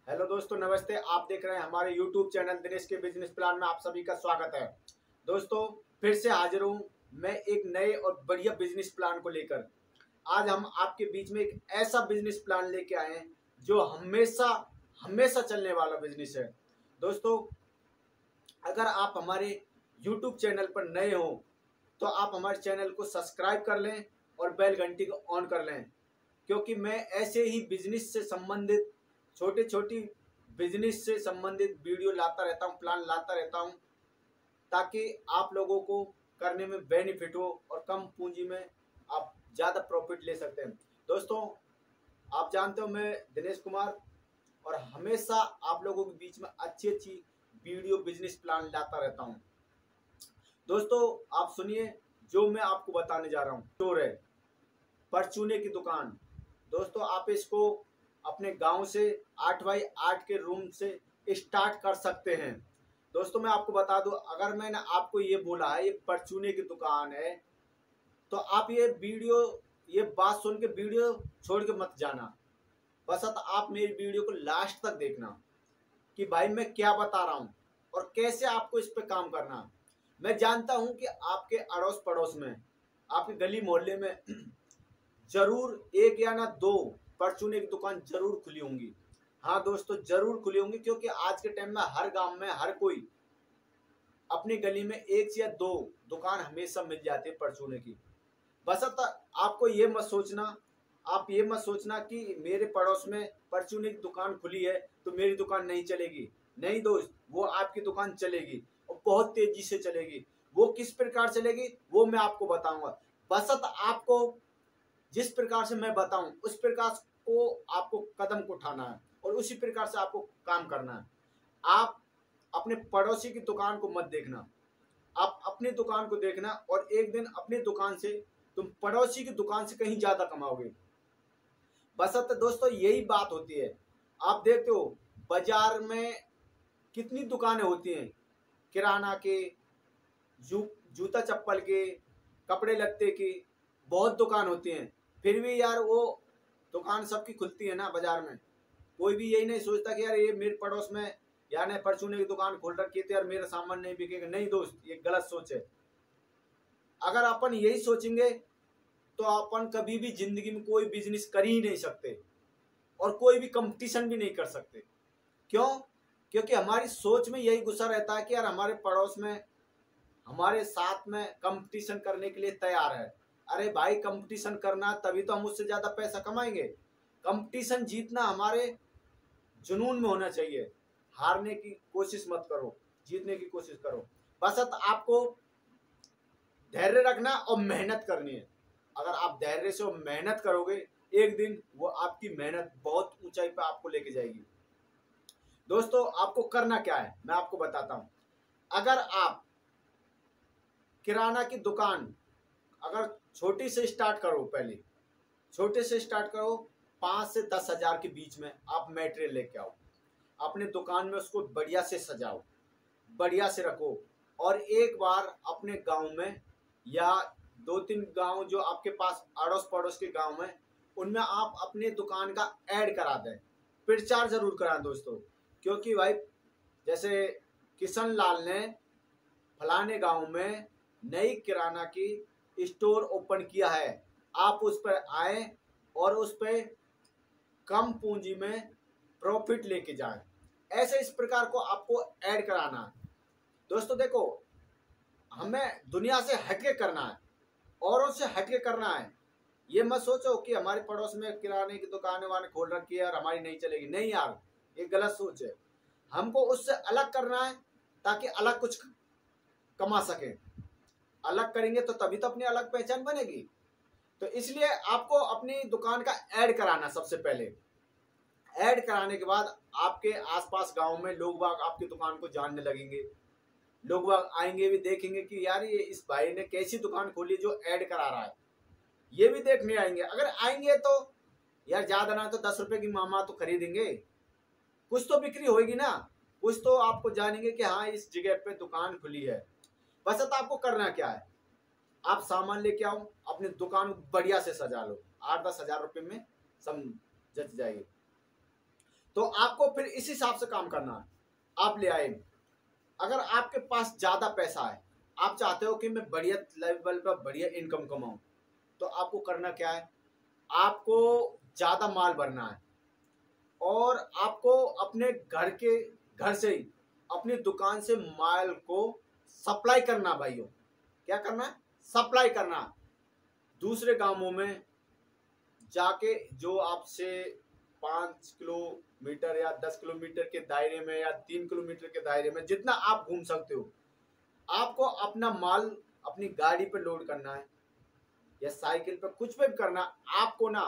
Hello दोस्तों, नमस्ते। आप देख रहे हैं हमारे YouTube चैनल दिनेश के बिजनेस प्लान में आप सभी का स्वागत है। दोस्तों, फिर से हाजिर हूँ मैं एक नए और बढ़िया बिजनेस प्लान को लेकर। आज हम आपके बीच में एक ऐसा बिजनेस प्लान लेके आए हैं जो हमेशा हमेशा चलने वाला बिजनेस है। दोस्तों, अगर आप हमारे YouTube चैनल पर नए हो तो आप हमारे चैनल को सब्सक्राइब कर लें और बेल घंटी को ऑन कर लें, क्योंकि मैं ऐसे ही बिजनेस से संबंधित छोटे छोटी बिजनेस से संबंधित वीडियो लाता रहता हूँ, प्लान लाता रहता हूँ, ताकि आप लोगों को करने में बेनिफिट हो और कम पूंजी में आप ज़्यादा प्रॉफिट ले सकते हैं। दोस्तों, आप जानते हो मैं दिनेश कुमार, और हमेशा आप लोगों के बीच में अच्छी अच्छी वीडियो बिजनेस प्लान लाता रहता हूँ। दोस्तों, आप सुनिए जो मैं आपको बताने जा रहा हूँ। स्टोर है, परचूने की दुकान। दोस्तों, आप इसको अपने गांव से 8x8 के रूम से स्टार्ट कर सकते हैं। दोस्तों, मैं आपको बता दूं, अगर मैंने आपको ये बोला है ये परचूने की दुकान है, तो आप ये बात सुन के वीडियो छोड़ के मत जाना। बस आप मेरी वीडियो को लास्ट तक देखना कि भाई मैं क्या बता रहा हूँ और कैसे आपको इस पे काम करना है। मैं जानता हूँ कि आपके अड़ोस पड़ोस में, आपके गली मोहल्ले में जरूर एक या ना दो परचूने की दुकान जरूर खुली होंगी। हाँ दोस्तों, जरूर खुली होंगी, क्योंकि आज के टाइम में हर गांव में हर कोई अपनी गली में एक या दो दुकान हमेशा मिल जाती है परचूने की। बस आपको ये मत सोचना, आप ये मत सोचना कि मेरे पड़ोस में परचूने की दुकान खुली है तो मेरी दुकान नहीं चलेगी। नहीं दोस्त, वो आपकी दुकान चलेगी और बहुत तेजी से चलेगी। वो किस प्रकार चलेगी वो मैं आपको बताऊंगा। बस आपको जिस प्रकार से मैं बताऊं उस प्रकार को आपको कदम को उठाना है और उसी प्रकार से आपको काम करना है। आप अपने पड़ोसी की दुकान को मत देखना, आप अपनी दुकान को देखना, और एक दिन अपनी दुकान से तुम पड़ोसी की दुकान से कहीं ज्यादा कमाओगे। बस दोस्तों, यही बात होती है। आप देखते हो बाजार में कितनी दुकानें होती हैं, किराना के, जूता चप्पल के, कपड़े लत्ते की, बहुत दुकान होती हैं। फिर भी यार वो दुकान सबकी खुलती है ना बाजार में। कोई भी यही नहीं सोचता कि यार ये मेरे पड़ोस में यार ने परचूने की दुकान खोल रखी है तो यार मेरा सामान नहीं बिकेगा। नहीं दोस्त, ये गलत सोच है। अगर अपन यही सोचेंगे तो अपन कभी भी जिंदगी में कोई बिजनेस कर ही नहीं सकते और कोई भी कंपटीशन भी नहीं कर सकते। क्यों? क्योंकि हमारी सोच में यही गुस्सा रहता है कि यार हमारे पड़ोस में हमारे साथ में कंपटीशन करने के लिए तैयार है। अरे भाई, कंपटीशन करना तभी तो हम उससे ज्यादा पैसा कमाएंगे। कंपटीशन जीतना हमारे जुनून में होना चाहिए। हारने की कोशिश मत करो, जीतने की कोशिश करो। बस आपको धैर्य रखना और मेहनत करनी है। अगर आप धैर्य से और मेहनत करोगे, एक दिन वो आपकी मेहनत बहुत ऊंचाई पर आपको लेके जाएगी। दोस्तों, आपको करना क्या है मैं आपको बताता हूं। अगर आप किराना की दुकान अगर छोटी से स्टार्ट करो, पहले छोटे से स्टार्ट करो, 5 से 10 हजार के बीच में आप मटेरियल लेके आओ, अपने दुकान में उसको बढ़िया से सजाओ, बढ़िया से रखो, और एक बार अपने गांव में या 2-3 गांव जो आपके पास अड़ोस पड़ोस के गांव में, उनमें आप अपने दुकान का ऐड करा दें, प्रचार जरूर कराएं दोस्तों। क्योंकि भाई जैसे किशन लाल ने फलाने गांव में नई किराना की स्टोर ओपन किया है, आप उस पर आए और उस पर कम पूंजी में प्रॉफिट लेके जाएं। ऐसे इस प्रकार को आपको ऐड कराना है। दोस्तों देखो, हमें दुनिया से हटके करना है, औरों से हटके करना है। ये मत सोचो कि हमारे पड़ोस में किराने की दुकान वाले खोल रखी है और हमारी नहीं चलेगी। नहीं यार, ये गलत सोच है। हमको उससे अलग करना है ताकि अलग कुछ कमा सके। अलग करेंगे तो तभी तो अपनी अलग पहचान बनेगी। तो इसलिए आपको अपनी दुकान का ऐड कराना। सबसे पहले ऐड कराने के बाद आपके आसपास गांव में लोग बाग आपकी दुकान को जानने लगेंगे। लोग बाग आएंगे भी, देखेंगे कि यार ये इस भाई ने कैसी दुकान खोली जो ऐड करा रहा है। ये भी देखने आएंगे। अगर आएंगे तो यार ज्यादा ना तो 10 रुपए की मामा तो खरीदेंगे, कुछ तो बिक्री होगी ना, कुछ तो आपको जानेंगे कि हाँ इस जगह पे दुकान खुली है। बस तो आपको करना क्या है, आप सामान लेके आओ, अपनी दुकान बढ़िया से सजा लो, 8-10 हजार रुपये में सब जच जाएगी। तो आपको फिर इस हिसाब से काम करना है। आप ले आए, अगर आपके पास ज्यादा पैसा है, आप चाहते हो कि मैं बढ़िया लेवल पर बढ़िया इनकम कमाऊं, तो आपको करना क्या है, आपको ज्यादा माल भरना है और आपको अपने घर से ही अपनी दुकान से माल को सप्लाई करना। भाइयों क्या करना है, सप्लाई करना। दूसरे गांवों में जाके जो आपसे 5 किलोमीटर या 10 किलोमीटर के दायरे में या 3 किलोमीटर के दायरे में जितना आप घूम सकते हो, आपको अपना माल अपनी गाड़ी पे लोड करना है या साइकिल पे, कुछ पे भी करना। आपको ना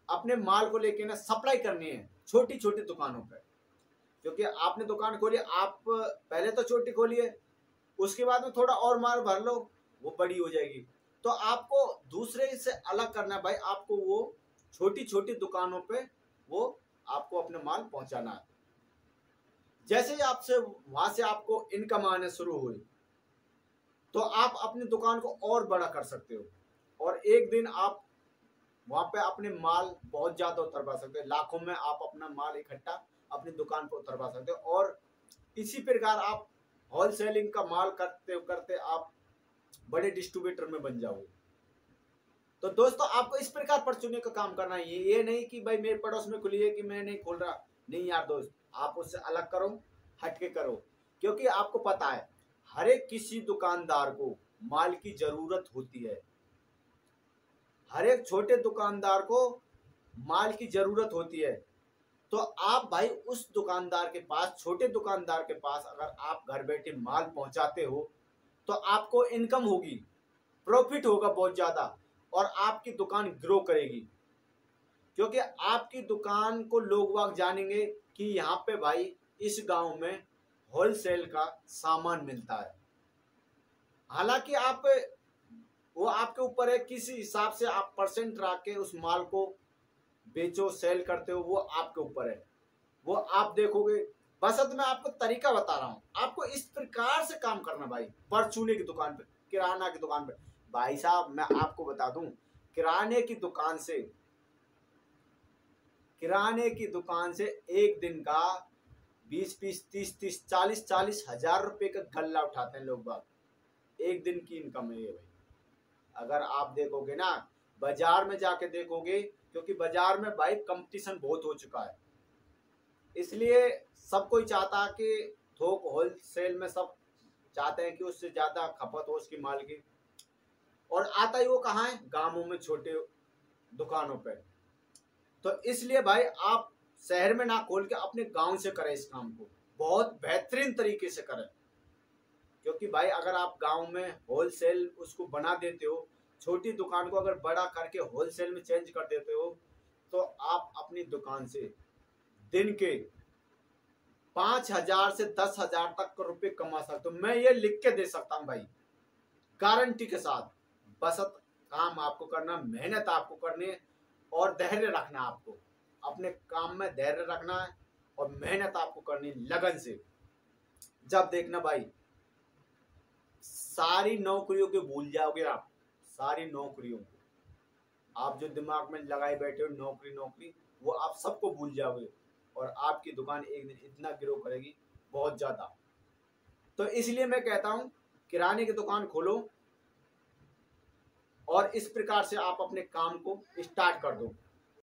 अपने माल को लेके ना सप्लाई करनी है छोटी छोटी दुकानों पे, क्योंकि आपने दुकान खोली, आप पहले तो छोटी खोलिए, उसके बाद में थोड़ा और माल भर लो, वो बड़ी हो जाएगी। तो आपको दूसरे से अलग करना है भाई, आपको वो छोटी छोटी दुकानों पे वो आपको अपने माल पहुंचाना है। जैसे ही आपसे वहां से आपको इनकम आने शुरू हुई, तो आप अपनी दुकान को और बड़ा कर सकते हो और एक दिन आप वहां पे अपने माल बहुत ज्यादा उतरवा सकते हो। लाखों में आप अपना माल इकट्ठा अपनी दुकान पर उतरवा सकते हो और इसी प्रकार आप होलसेलिंग का माल करते करते आप बड़े डिस्ट्रीब्यूटर में बन जाओगे। तो दोस्तों आपको इस प्रकार परचूने का काम करना है, ये नहीं कि भाई मेरे पड़ोस में खुली है कि मैं नहीं खोल रहा। नहीं यार दोस्त, आप उससे अलग करो, हटके करो, क्योंकि आपको पता है हर एक किसी दुकानदार को माल की जरूरत होती है। हर एक छोटे दुकानदार को माल की जरूरत होती है। तो आप भाई उस दुकानदार के पास, छोटे दुकानदार के पास अगर आप घर बैठे माल पहुंचाते हो, तो आपको इनकम होगी, प्रॉफिट होगा बहुत ज्यादा और आपकी दुकान ग्रो करेगी, क्योंकि आपकी दुकान को लोग वाग जानेंगे कि यहाँ पे भाई इस गांव में होलसेल का सामान मिलता है। हालांकि आप वो आपके ऊपर है किस हिसाब से आप परसेंट रख के उस माल को बेचो, सेल करते हो, वो आपके ऊपर है, वो आप देखोगे। बस अब मैं आपको तरीका बता रहा हूँ, आपको इस प्रकार से काम करना भाई। परचूने की दुकान पे, किराना की दुकान पे, भाई साहब मैं आपको बता दूं, किराने की दुकान से एक दिन का 20-20, 30-30, 40-40 हजार रुपए का गल्ला उठाते हैं लोग बाग। एक दिन की इनकम है ये भाई। अगर आप देखोगे ना, बाजार में जाके देखोगे, क्योंकि बाजार में भाई कंपटीशन बहुत हो चुका है, इसलिए सब कोई चाहता है कि थोक होलसेल में सब चाहते हैं कि उससे ज्यादा खपत हो उसकी माल की। और आता ही वो कहाँ है, गांवों में छोटे दुकानों पे। तो इसलिए भाई आप शहर में ना खोल के अपने गांव से करें इस काम को, बहुत बेहतरीन तरीके से करें। क्योंकि भाई अगर आप गांव में होलसेल उसको बना देते हो, छोटी दुकान को अगर बड़ा करके होलसेल में चेंज कर देते हो, तो आप अपनी दुकान से दिन के 5,000 से 10,000 तक रुपए कमा सकते हो। मैं ये लिख के दे सकता हूँ भाई, गारंटी के साथ। बस काम आपको करना, मेहनत आपको करनी है और धैर्य रखना। आपको अपने काम में धैर्य रखना है और मेहनत आपको करनी लगन से। जब देखना भाई सारी नौकरियों के भूल जाओगे आप, सारी नौकरियों को आप जो दिमाग में लगाए बैठे हो नौकरी नौकरी, वो आप सबको भूल जाओगे और आपकी दुकान एक दिन इतना ग्रो करेगी, बहुत ज्यादा। तो इसलिए मैं कहता हूं किराने की दुकान खोलो और इस प्रकार से आप अपने काम को स्टार्ट कर दो।